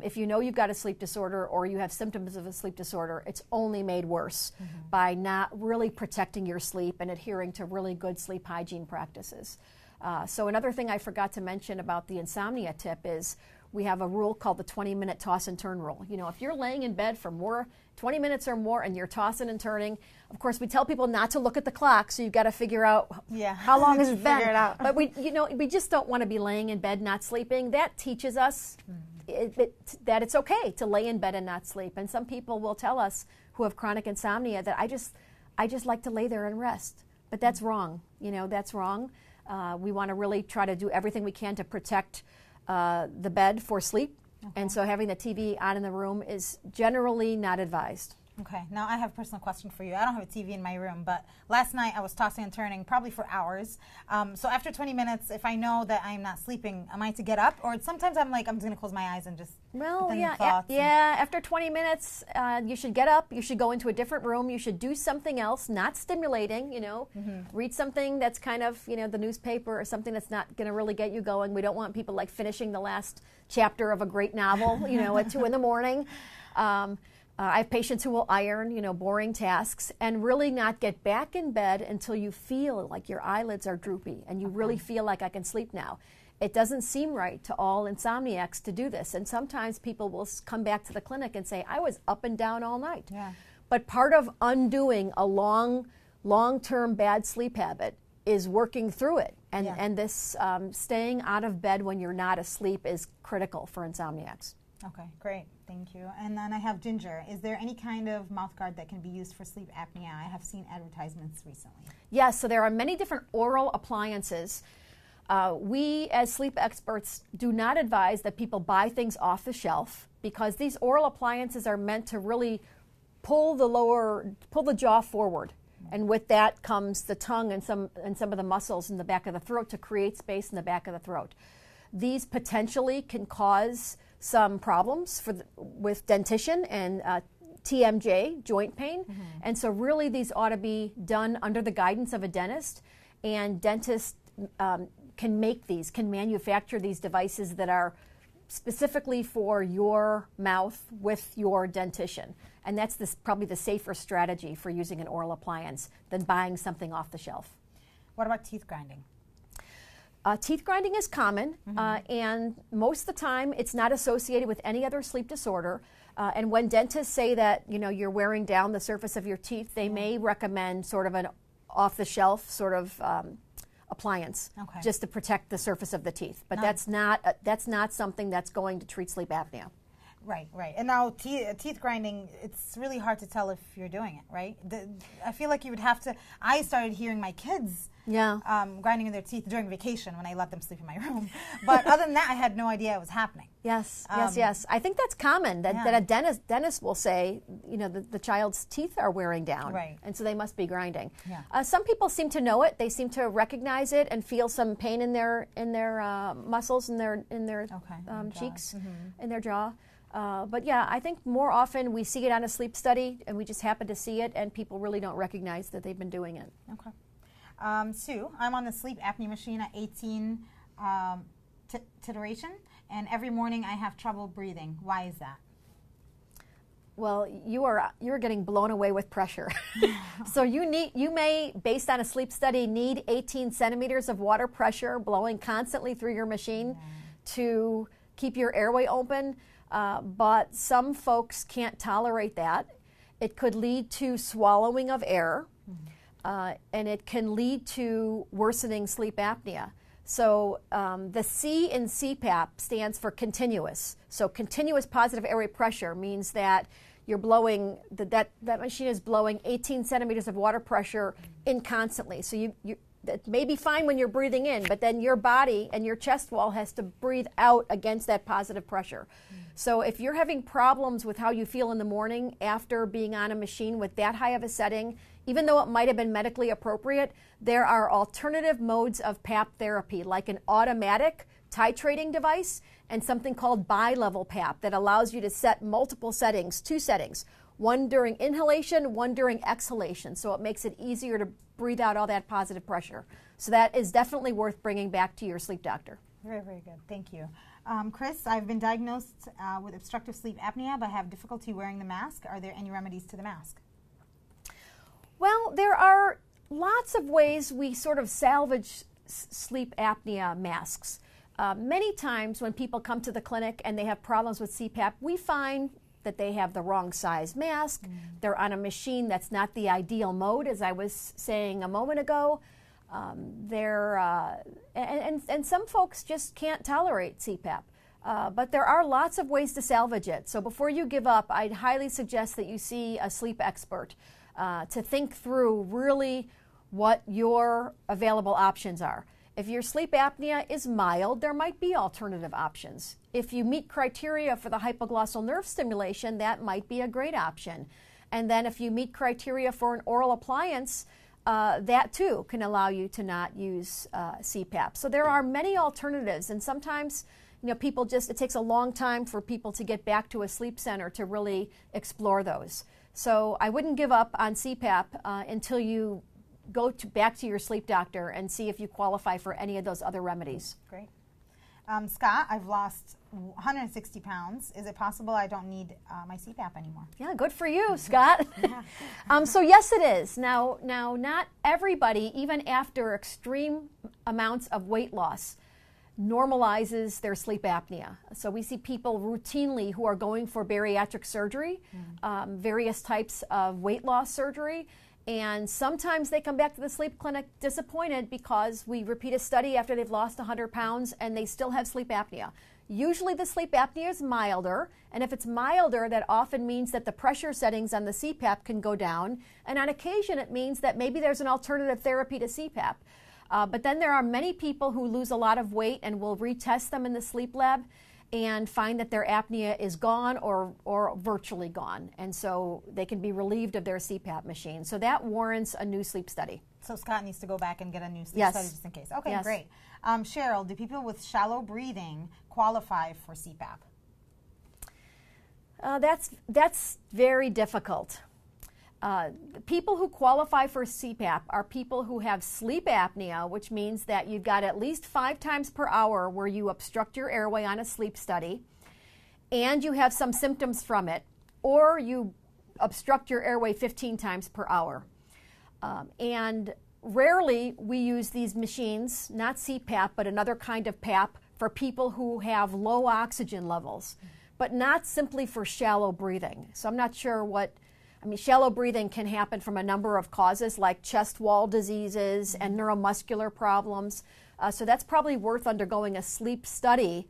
if you know you've got a sleep disorder or you have symptoms of a sleep disorder, it's only made worse by not really protecting your sleep and adhering to really good sleep hygiene practices. So another thing I forgot to mention about the insomnia tip is we have a rule called the 20-minute toss and turn rule. You know, if you're laying in bed for 20 minutes or more and you're tossing and turning, of course we tell people not to look at the clock, so you've got to figure out how long has it been. Figure it out. But we just don't want to be laying in bed not sleeping. That teaches us that it's okay to lay in bed and not sleep. And some people will tell us who have chronic insomnia that I just like to lay there and rest. But that's wrong. You know, that's wrong. We want to really try to do everything we can to protect the bed for sleep. Okay. And so having the TV on in the room is generally not advised. Okay, now I have a personal question for you. I don't have a TV in my room, but last night I was tossing and turning probably for hours. So after 20 minutes, if I know that I'm not sleeping, am I to get up? Or sometimes I'm like, I'm just going to close my eyes and just after 20 minutes, you should get up. You should go into a different room. You should do something else, not stimulating, you know. Read something that's kind of, you know, the newspaper or something that's not going to really get you going. We don't want people like finishing the last chapter of a great novel, you know, at 2 in the morning. I have patients who will iron, you know, boring tasks, and really not get back in bed until you feel like your eyelids are droopy and you really feel like I can sleep now. It doesn't seem right to all insomniacs to do this, and sometimes people will come back to the clinic and say, I was up and down all night. Yeah. But part of undoing a long-term bad sleep habit is working through it, and this staying out of bed when you're not asleep is critical for insomniacs. Okay, great. Thank you. And then I have Ginger. Is there any kind of mouthguard that can be used for sleep apnea? I have seen advertisements recently. Yes, so there are many different oral appliances. We, as sleep experts, do not advise that people buy things off the shelf because these oral appliances are meant to really pull the jaw forward. And with that comes the tongue and some of the muscles in the back of the throat to create space in the back of the throat. These potentially can cause some problems with dentition and TMJ, joint pain. And so really these ought to be done under the guidance of a dentist, and dentists can manufacture these devices that are specifically for your mouth with your dentition. And that's probably the safer strategy for using an oral appliance than buying something off the shelf. What about teeth grinding? Teeth grinding is common, and most of the time it's not associated with any other sleep disorder. And when dentists say that, you know, you're wearing down the surface of your teeth, they may recommend sort of an off-the-shelf sort of appliance just to protect the surface of the teeth. But that's not something that's going to treat sleep apnea. Right, right. And now teeth grinding, it's really hard to tell if you're doing it, right? I feel like you would have to. I started hearing my kids grinding their teeth during vacation when I let them sleep in my room. But other than that, I had no idea it was happening. Yes. I think that's common, that a dentist will say, you know, the child's teeth are wearing down. Right. And so they must be grinding. Yeah. Some people seem to know it. They seem to recognize it and feel some pain in their muscles, in their cheeks, in their jaw. But yeah, I think more often we see it on a sleep study and we just happen to see it and people really don't recognize that they've been doing it. Okay. Sue, I'm on the sleep apnea machine at 18 titration, and every morning I have trouble breathing. Why is that? Well, you're getting blown away with pressure. So you may, based on a sleep study, need 18 centimeters of water pressure blowing constantly through your machine to keep your airway open. But some folks can't tolerate that. It could lead to swallowing of air, and it can lead to worsening sleep apnea. So the C in Cpap stands for continuous. So continuous positive airway pressure means that you're blowing, that machine is blowing 18 centimeters of water pressure in constantly. So that may be fine when you're breathing in, but then your body and your chest wall has to breathe out against that positive pressure. So if you're having problems with how you feel in the morning after being on a machine with that high of a setting, even though it might have been medically appropriate, there are alternative modes of PAP therapy, like an automatic titrating device and something called bi-level PAP that allows you to set multiple settings, 2 settings, one during inhalation, one during exhalation. So it makes it easier to breathe out all that positive pressure. So that is definitely worth bringing back to your sleep doctor. Very, very good. Thank you. Chris, I've been diagnosed with obstructive sleep apnea, but have difficulty wearing the mask. Are there any remedies to the mask? Well, there are lots of ways we sort of salvage sleep apnea masks. Many times when people come to the clinic and they have problems with CPAP, we find that they have the wrong size mask, they're on a machine that's not the ideal mode, as I was saying a moment ago. And some folks just can't tolerate CPAP. But there are lots of ways to salvage it. So before you give up, I'd highly suggest that you see a sleep expert to think through really what your available options are. If your sleep apnea is mild, there might be alternative options. If you meet criteria for the hypoglossal nerve stimulation, that might be a great option. And then if you meet criteria for an oral appliance, that too can allow you to not use CPAP. So there are many alternatives, and sometimes people it takes a long time for people to get back to a sleep center to really explore those. So I wouldn't give up on CPAP until you go back to your sleep doctor and see if you qualify for any of those other remedies. Great. Scott, I've lost 160 pounds. Is it possible I don't need my CPAP anymore? Yeah, good for you, Scott. So yes, it is. Now, not everybody, even after extreme amounts of weight loss, normalizes their sleep apnea. So we see people routinely who are going for bariatric surgery, various types of weight loss surgery, and sometimes they come back to the sleep clinic disappointed because we repeat a study after they've lost 100 pounds and they still have sleep apnea. Usually the sleep apnea is milder, and if it's milder, that often means that the pressure settings on the CPAP can go down, and on occasion it means that maybe there's an alternative therapy to CPAP. But then there are many people who lose a lot of weight and will retest them in the sleep lab and find that their apnea is gone or virtually gone. And so they can be relieved of their CPAP machine. So that warrants a new sleep study. So Scott needs to go back and get a new sleep Yes. study just in case. Okay, Yes. great. Cheryl, do people with shallow breathing qualify for CPAP? That's very difficult. People who qualify for CPAP are people who have sleep apnea, which means that you've got at least 5 times per hour where you obstruct your airway on a sleep study, and you have some symptoms from it, or you obstruct your airway 15 times per hour. And rarely we use these machines, not CPAP, but another kind of PAP, for people who have low oxygen levels, but not simply for shallow breathing. So I'm not sure shallow breathing can happen from a number of causes like chest wall diseases and neuromuscular problems. So that's probably worth undergoing a sleep study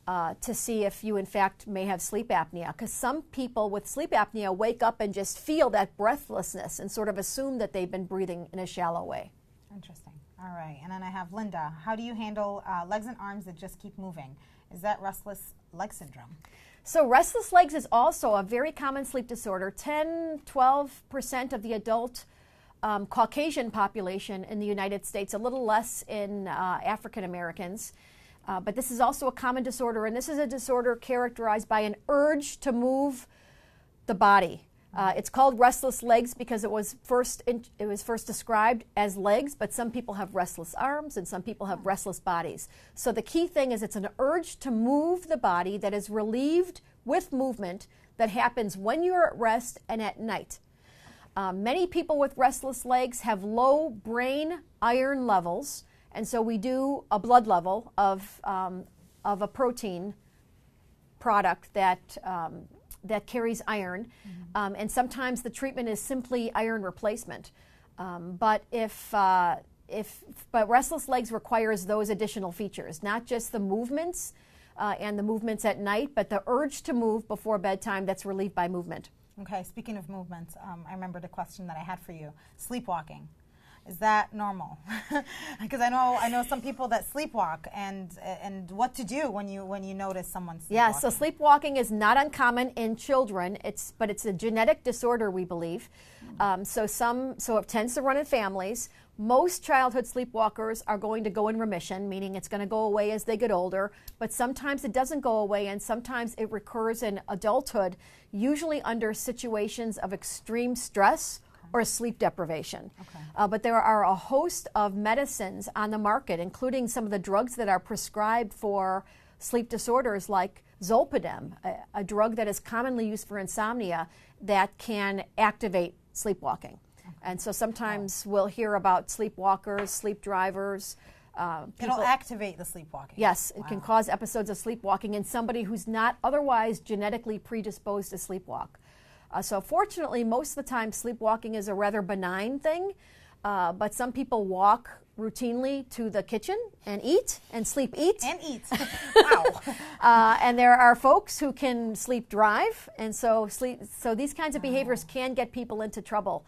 to see if you in fact may have sleep apnea, because some people with sleep apnea wake up and just feel that breathlessness and sort of assume that they've been breathing in a shallow way. Interesting. All right. And then I have Linda. How do you handle legs and arms that just keep moving? Is that restless leg syndrome? So restless legs is also a very common sleep disorder. 10-12% of the adult Caucasian population in the United States, a little less in African Americans. But this is also a common disorder, and this is a disorder characterized by an urge to move the body. It's called restless legs because it was first described as legs, but some people have restless arms and some people have restless bodies. So the key thing is it's an urge to move the body that is relieved with movement that happens when you're at rest and at night. Many people with restless legs have low brain iron levels, and so we do a blood level of a protein product that carries iron, and sometimes the treatment is simply iron replacement. But restless legs requires those additional features, not just the movements and the movements at night, but the urge to move before bedtime that's relieved by movement. Okay, speaking of movements, I remembered a question that I had for you. Sleepwalking. Is that normal? Because I know some people that sleepwalk, and what to do when you notice someone sleepwalking. Yeah, so sleepwalking is not uncommon in children. But it's a genetic disorder, we believe. So it tends to run in families. Most childhood sleepwalkers are going to go in remission, meaning it's going to go away as they get older. But sometimes it doesn't go away, and sometimes it recurs in adulthood, usually under situations of extreme stress or sleep deprivation. Okay. But there are a host of medicines on the market, including some of the drugs that are prescribed for sleep disorders like Zolpidem, a drug that is commonly used for insomnia that can activate sleepwalking. Okay. And so sometimes we'll hear about sleepwalkers, sleep drivers, It'll activate the sleepwalking. Yes, it can cause episodes of sleepwalking in somebody who's not otherwise genetically predisposed to sleepwalk. So fortunately, most of the time, sleepwalking is a rather benign thing, but some people walk routinely to the kitchen and eat and sleep eat. And eat. Wow. And there are folks who can sleep drive, and so these kinds of behaviors can get people into trouble.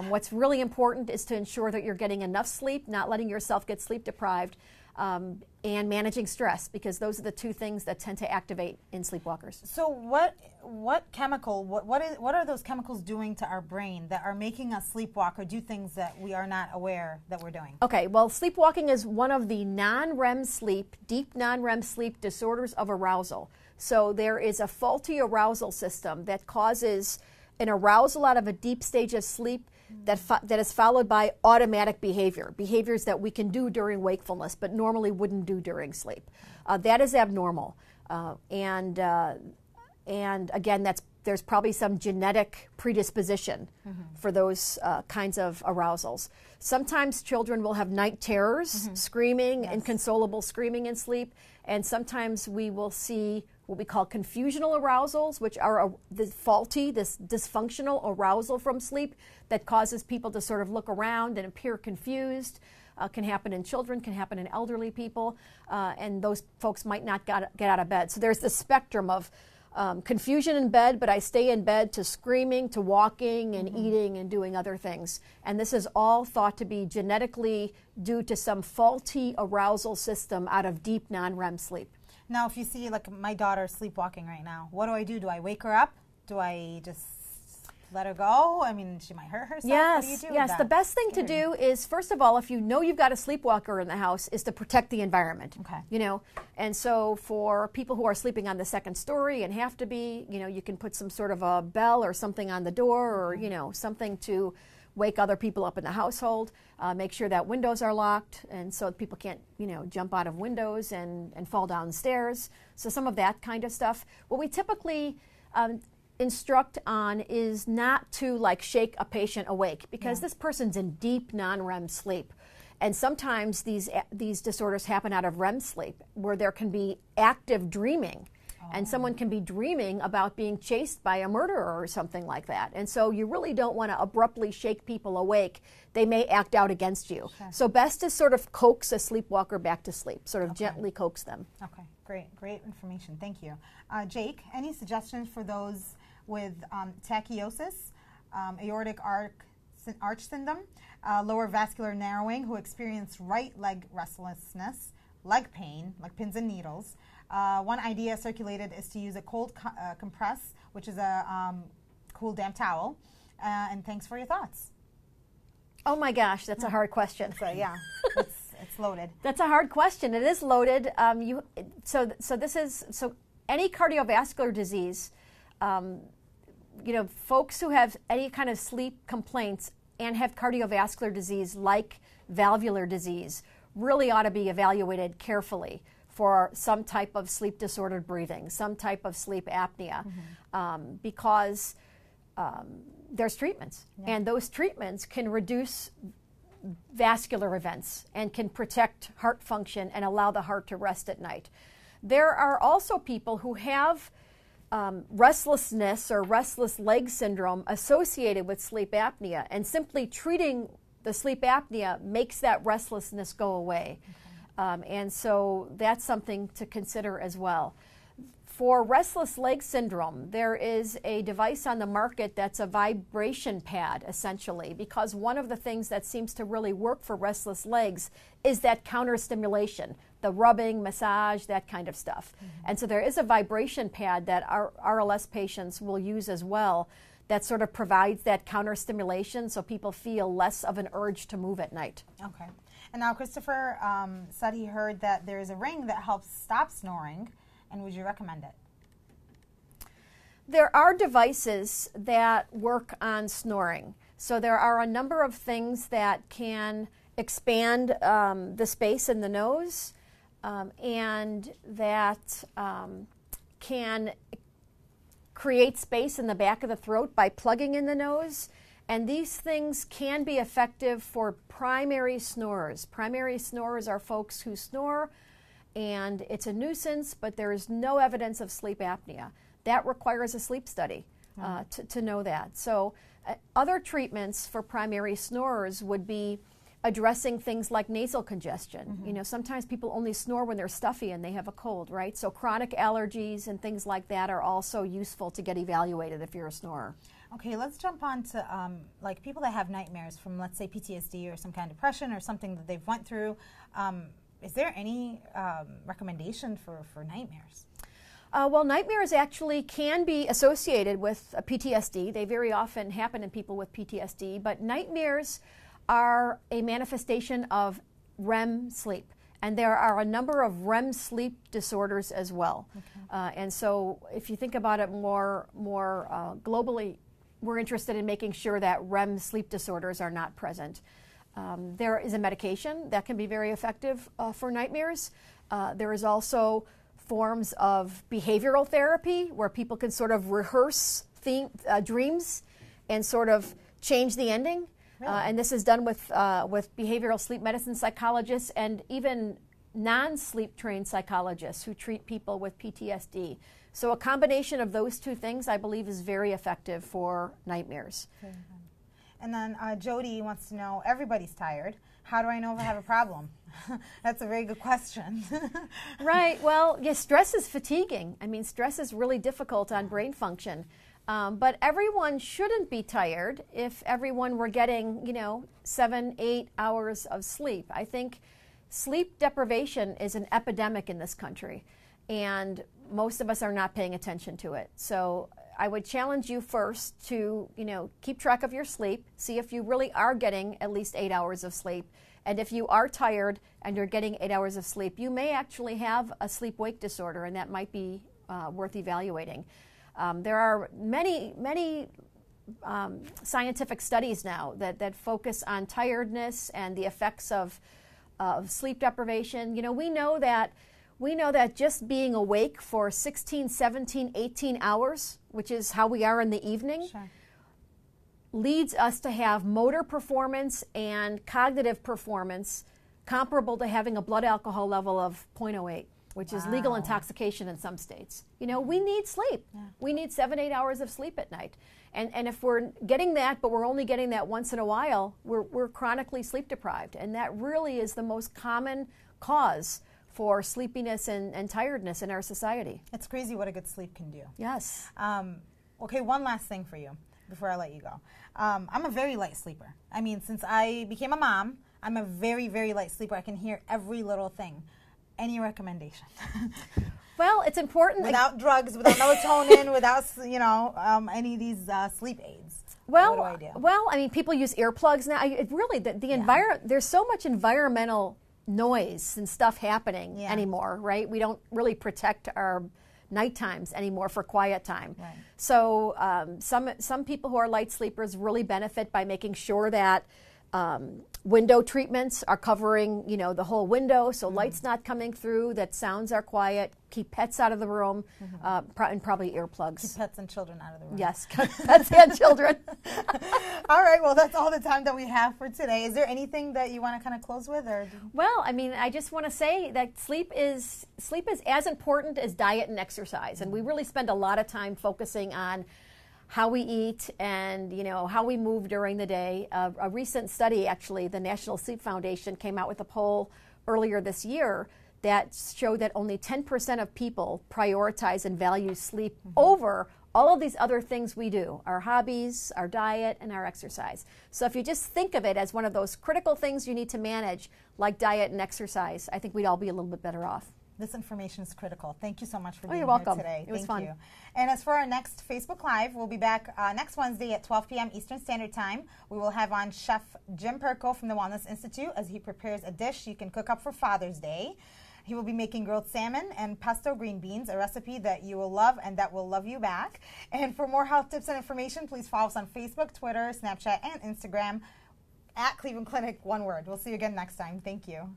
What's really important is to ensure that you're getting enough sleep, not letting yourself get sleep deprived, and managing stress, because those are the two things that tend to activate in sleepwalkers. So what are those chemicals doing to our brain that are making us sleepwalk or do things that we are not aware that we're doing? Okay, well, sleepwalking is one of the non-REM sleep, deep non-REM sleep disorders of arousal. So there is a faulty arousal system that causes an arousal out of a deep stage of sleep that is followed by automatic behaviors that we can do during wakefulness but normally wouldn't do during sleep. That is abnormal. And again, there's probably some genetic predisposition for those kinds of arousals. Sometimes children will have night terrors, screaming, inconsolable screaming in sleep, and sometimes we will see what we call confusional arousals, which are this dysfunctional arousal from sleep that causes people to sort of look around and appear confused. Can happen in children, can happen in elderly people, and those folks might not get out of bed. So there's the spectrum of confusion in bed, but I stay in bed, to screaming, to walking and eating and doing other things. And this is all thought to be genetically due to some faulty arousal system out of deep non-REM sleep. Now, if you see, like, my daughter sleepwalking right now, what do? Do I wake her up? Do I just let her go? I mean, she might hurt herself. Yes, what do you do with yes. that? The best thing to do is, first of all, if you know you've got a sleepwalker in the house, is to protect the environment. Okay. You know, and so for people who are sleeping on the second story and have to be, you know, you can put some sort of a bell or something on the door, or you know, something to wake other people up in the household. Make sure that windows are locked, and so people can't, you know, jump out of windows and fall downstairs. So some of that kind of stuff. What we typically instruct on is not to like shake a patient awake, because this person's in deep non-REM sleep. And sometimes these disorders happen out of REM sleep, where there can be active dreaming. And someone can be dreaming about being chased by a murderer or something like that. And so you really don't want to abruptly shake people awake. They may act out against you. Sure. So best to sort of coax a sleepwalker back to sleep, sort of gently coax them. Okay, great information. Thank you. Jake, any suggestions for those with tachyosis, aortic arch syndrome, lower vascular narrowing, who experience right leg restlessness, leg pain, like pins and needles? One idea circulated is to use a cold compress, which is a cool damp towel. And thanks for your thoughts. Oh my gosh, that's a hard question. So yeah, it's loaded. That's a hard question. It is loaded. So any cardiovascular disease, you know, folks who have any kind of sleep complaints and have cardiovascular disease like valvular disease really ought to be evaluated carefully for some type of sleep disordered breathing, some type of sleep apnea, because there's treatments. And those treatments can reduce vascular events and can protect heart function and allow the heart to rest at night. There are also people who have restlessness or restless leg syndrome associated with sleep apnea, and simply treating the sleep apnea makes that restlessness go away. And so that's something to consider as well. For restless leg syndrome, there is a device on the market that's a vibration pad, essentially, because one of the things that seems to really work for restless legs is that counter stimulation, the rubbing, massage, that kind of stuff. And so there is a vibration pad that our RLS patients will use as well that sort of provides that counter stimulation so people feel less of an urge to move at night. Okay. And now Christopher said he heard that there is a ring that helps stop snoring, and would you recommend it? There are devices that work on snoring. So there are a number of things that can expand the space in the nose and that can create space in the back of the throat by plugging in the nose. And these things can be effective for primary snorers. Primary snorers are folks who snore, and it's a nuisance, but there is no evidence of sleep apnea. That requires a sleep study to know that. So other treatments for primary snorers would be addressing things like nasal congestion. You know, sometimes people only snore when they're stuffy and they have a cold, right? So chronic allergies and things like that are also useful to get evaluated if you're a snorer. Okay, let's jump on to like people that have nightmares from, let's say, PTSD or some kind of depression or something that they've went through. Is there any recommendation for nightmares? Well, nightmares actually can be associated with PTSD. They very often happen in people with PTSD, but nightmares are a manifestation of REM sleep. And there are a number of REM sleep disorders as well. Okay. And so if you think about it more globally, we're interested in making sure that REM sleep disorders are not present. There is a medication that can be very effective for nightmares. There is also forms of behavioral therapy where people can sort of rehearse dreams and sort of change the ending. Really? And this is done with behavioral sleep medicine psychologists and even non-sleep trained psychologists who treat people with PTSD. So a combination of those two things, I believe, is very effective for nightmares. And then Jody wants to know, everybody's tired. How do I know if I have a problem? That's a very good question. Right. Well, yes, stress is fatiguing. I mean, stress is really difficult on brain function. But everyone shouldn't be tired if everyone were getting, 7-8 hours of sleep. I think sleep deprivation is an epidemic in this country, and most of us are not paying attention to it. So I would challenge you first to, keep track of your sleep, see if you really are getting at least 8 hours of sleep. And if you are tired and you're getting 8 hours of sleep, you may actually have a sleep-wake disorder, and that might be worth evaluating. There are many scientific studies now that focus on tiredness and the effects of sleep deprivation. We know that just being awake for 16, 17, 18 hours, which is how we are in the evening, sure, leads us to have motor performance and cognitive performance comparable to having a blood alcohol level of 0.08. Which is legal intoxication in some states. We need sleep. Yeah. We need 7-8 hours of sleep at night. And if we're getting that, but we're only getting that once in a while, we're chronically sleep deprived. And that really is the most common cause for sleepiness and tiredness in our society. It's crazy what a good sleep can do. Yes. Okay, one last thing for you before I let you go. I'm a very light sleeper. I mean, since I became a mom, I'm a very, very light sleeper. I can hear every little thing. Any recommendation? Well, it's important. Without drugs, without melatonin, without any of these sleep aids. Well, what do I do? Well, I mean, people use earplugs now. There's so much environmental noise and stuff happening anymore, right? We don't really protect our night times anymore for quiet time. Right. So some people who are light sleepers really benefit by making sure that window treatments are covering, the whole window, so light's not coming through, that sounds are quiet, keep pets out of the room, and probably earplugs. Keep pets and children out of the room. Yes, pets and children. All right, well, that's all the time that we have for today. Is there anything that you want to kind of close with? Well, I mean, I just want to say that sleep is as important as diet and exercise, and we really spend a lot of time focusing on how we eat and how we move during the day. A recent study, actually, the National Sleep Foundation came out with a poll earlier this year that showed that only 10% of people prioritize and value sleep over all of these other things we do, our hobbies, our diet, and our exercise. So if you just think of it as one of those critical things you need to manage, like diet and exercise, I think we'd all be a little bit better off. This information is critical. Thank you so much for being You're welcome. here today. It was fun. You. And as for our next Facebook Live, we'll be back next Wednesday at 12 p.m. Eastern Standard Time. We will have on Chef Jim Perko from the Wellness Institute as he prepares a dish you can cook up for Father's Day. He will be making grilled salmon and pesto green beans, a recipe that you will love and that will love you back. And for more health tips and information, please follow us on Facebook, Twitter, Snapchat, and Instagram at Cleveland Clinic, one word. We'll see you again next time. Thank you.